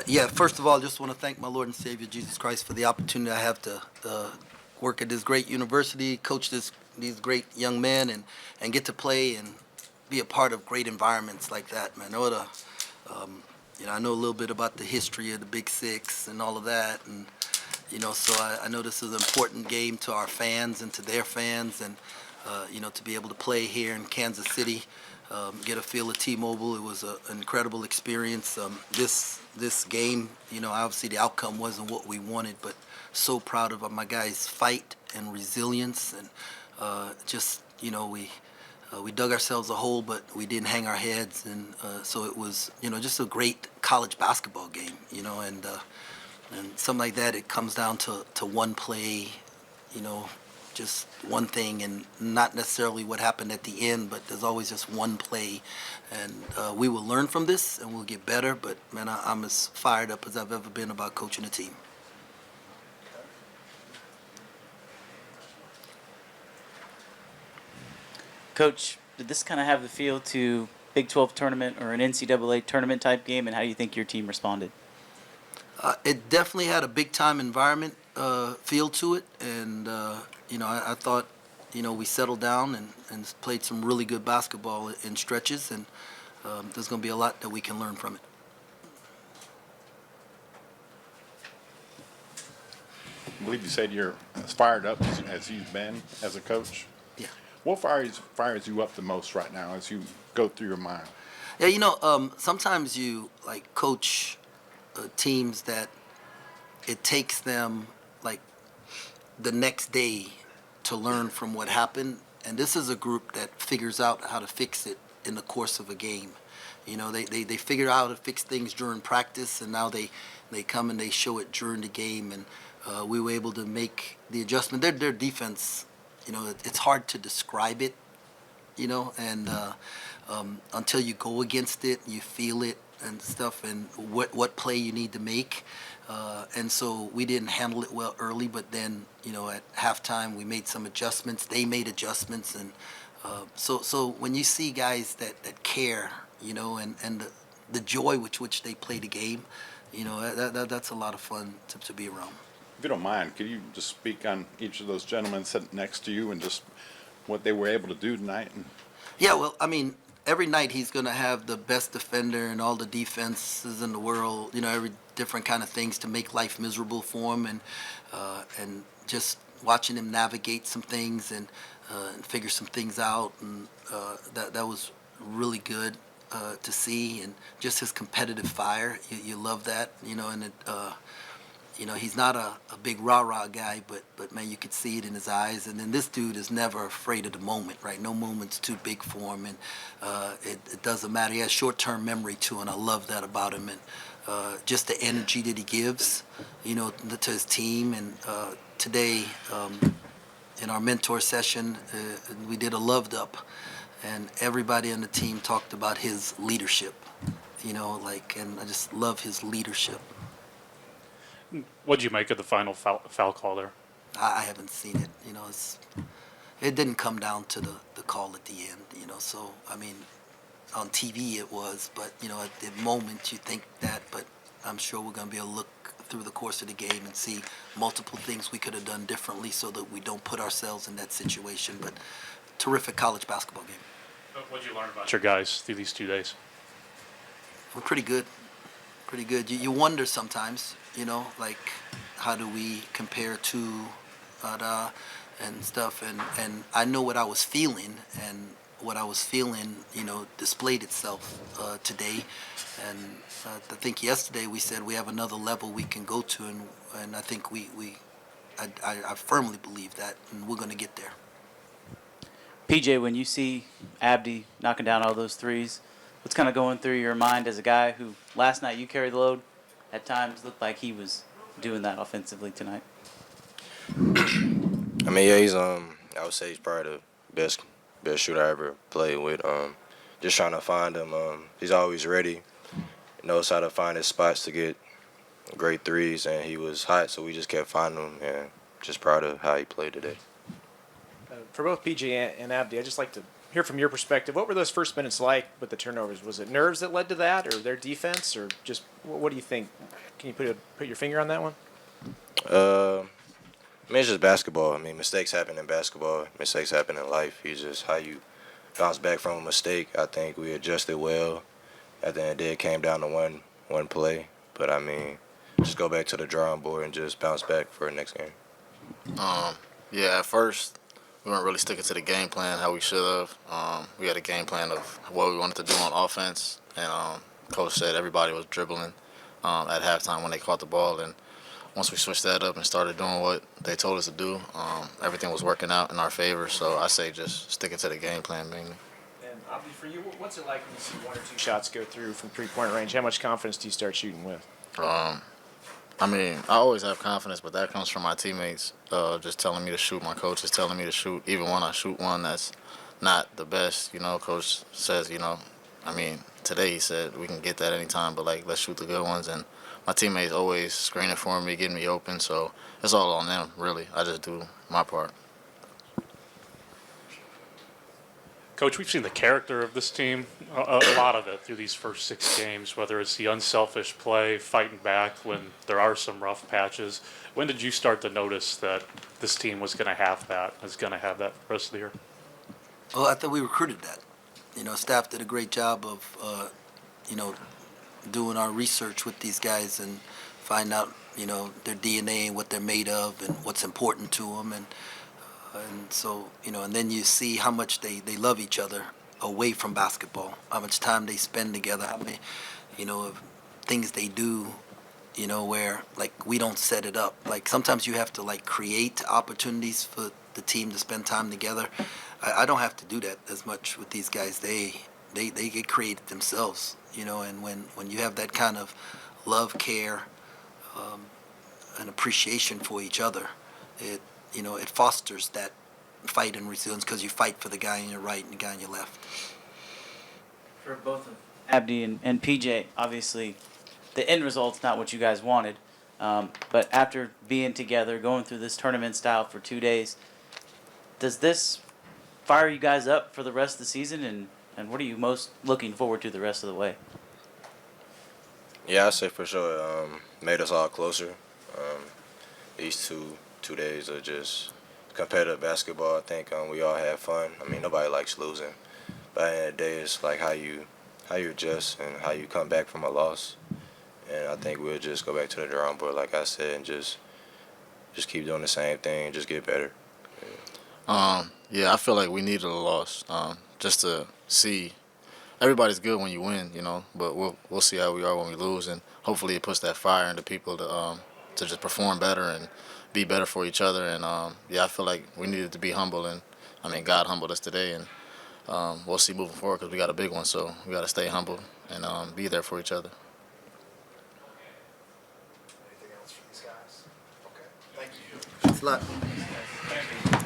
Yeah, first of all, I just want to thank my Lord and Savior Jesus Christ for the opportunity I have to work at this great university, coach these great young men, and get to play and be a part of great environments like that, man. I know a little bit about the history of the Big Six and all of that, and so I know this is an important game to our fans and to their fans, and to be able to play here in Kansas City, get a feel of T-Mobile. It was an incredible experience. This game, obviously the outcome wasn't what we wanted, but so proud of my guys' fight and resilience, and we dug ourselves a hole, but we didn't hang our heads, and so it was just a great college basketball game, and something like that. It comes down to one play, just one thing, and not necessarily what happened at the end, but there's always just one play, and we will learn from this and we'll get better. But man, I'm as fired up as I've ever been about coaching a team. Coach, did this kind of have the feel to Big 12 tournament or an NCAA tournament type game, and how do you think your team responded? It definitely had a big time environment feel to it, and I thought we settled down and played some really good basketball in stretches, and there's going to be a lot that we can learn from it. I believe you said you're as fired up as you've been as a coach. Yeah. What fires you up the most right now as you go through your mind? Yeah, sometimes you coach teams that it takes them like the next day to learn from what happened, and this is a group that figures out how to fix it in the course of a game. They figure out how to fix things during practice, and now they come and they show it during the game, and we were able to make the adjustment. Their defense, it's hard to describe it, and until you go against it, you feel it and stuff, and what play you need to make. And so we didn't handle it well early, but then at halftime we made some adjustments. They made adjustments, and so when you see guys that care, and the joy with which they play the game, that's a lot of fun to be around. If you don't mind, could you just speak on each of those gentlemen sitting next to you and just what they were able to do tonight? Yeah, well, I mean, every night he's going to have the best defender and all the defenses in the world, every different kind of things to make life miserable for him, and just watching him navigate some things and figure some things out, and that was really good to see, and just his competitive fire. You love that, and it. He's not a big rah-rah guy, but man, you could see it in his eyes. And then this dude is never afraid of the moment, right? No moment's too big for him, and it doesn't matter. He has short-term memory too, and I love that about him. And just the energy that he gives, to his team. And today, in our mentor session, we did a loved up, and everybody on the team talked about his leadership, and I just love his leadership. What'd you make of the final foul call there? I haven't seen it. It didn't come down to the call at the end. So I mean, on TV it was, but at the moment you think that. But I'm sure we're going to be able to look through the course of the game and see multiple things we could have done differently so that we don't put ourselves in that situation. But terrific college basketball game. What'd you learn about your guys through these 2 days? We're pretty good. Pretty good. You wonder sometimes, how do we compare to and stuff, and I know what I was feeling, and what I was feeling, displayed itself today, and I think yesterday we said we have another level we can go to, and I think I firmly believe that, and we're going to get there. PJ, when you see Abdi knocking down all those threes, what's kind of going through your mind as a guy who last night you carried the load, at times looked like he was doing that offensively tonight? I mean, yeah, he's I would say he's probably the best shooter I ever played with. Just trying to find him. He's always ready. Knows how to find his spots to get great threes, and he was hot, so we just kept finding him. And just proud of how he played today. For both PJ and Abdi, I'd just like to hear from your perspective. What were those first minutes like with the turnovers? Was it nerves that led to that, or their defense, or just what do you think? Can you put your finger on that one? I mean, it's just basketball. I mean, mistakes happen in basketball. Mistakes happen in life. It's just how you bounce back from a mistake. I think we adjusted well. At the end of the day, it came down to one play. But, I mean, just go back to the drawing board and just bounce back for the next game. Yeah, at first we weren't really sticking to the game plan how we should have. We had a game plan of what we wanted to do on offense, and coach said everybody was dribbling at halftime when they caught the ball. And once we switched that up and started doing what they told us to do, everything was working out in our favor. So I say just sticking to the game plan mainly. And Abdi, for you, what's it like when you see one or two shots go through from three-point range? How much confidence do you start shooting with? I mean, I always have confidence, but that comes from my teammates just telling me to shoot. My coach is telling me to shoot. Even when I shoot one that's not the best, coach says, I mean, today he said we can get that anytime, but, let's shoot the good ones. And my teammates always screening for me, getting me open, so it's all on them, really. I just do my part. Coach, we've seen the character of this team, a lot of it through these first 6 games, whether it's the unselfish play, fighting back when there are some rough patches. When did you start to notice that this team was going to have that, the rest of the year? Well, I thought we recruited that. Staff did a great job of, doing our research with these guys and find out, their DNA and what they're made of and what's important to them. And so, and then you see how much they love each other away from basketball, how much time they spend together, how many, of things they do, where, we don't set it up. Sometimes you have to, create opportunities for the team to spend time together. I don't have to do that as much with these guys. They get created themselves, and when you have that kind of love, care, and appreciation for each other, it fosters that fight and resilience because you fight for the guy on your right and the guy on your left. For both of Abdi and PJ, obviously, the end result's not what you guys wanted. But after being together, going through this tournament style for 2 days, does this fire you guys up for the rest of the season? And what are you most looking forward to the rest of the way? Yeah, I say for sure made us all closer. These two days of just competitive basketball. I think we all had fun. I mean, nobody likes losing. But at the end of the day, it's how you adjust and how you come back from a loss. And I think we'll just go back to the drawing board, like I said, and just keep doing the same thing and just get better. Yeah, I feel like we needed a loss just to see. Everybody's good when you win, but we'll see how we are when we lose, and hopefully it puts that fire into people to just perform better and be better for each other. And I feel like we needed to be humble, and God humbled us today, and we'll see moving forward because we got a big one, so we got to stay humble and be there for each other. Anything else for these guys? Okay, thank you. Thanks a lot. Thank you.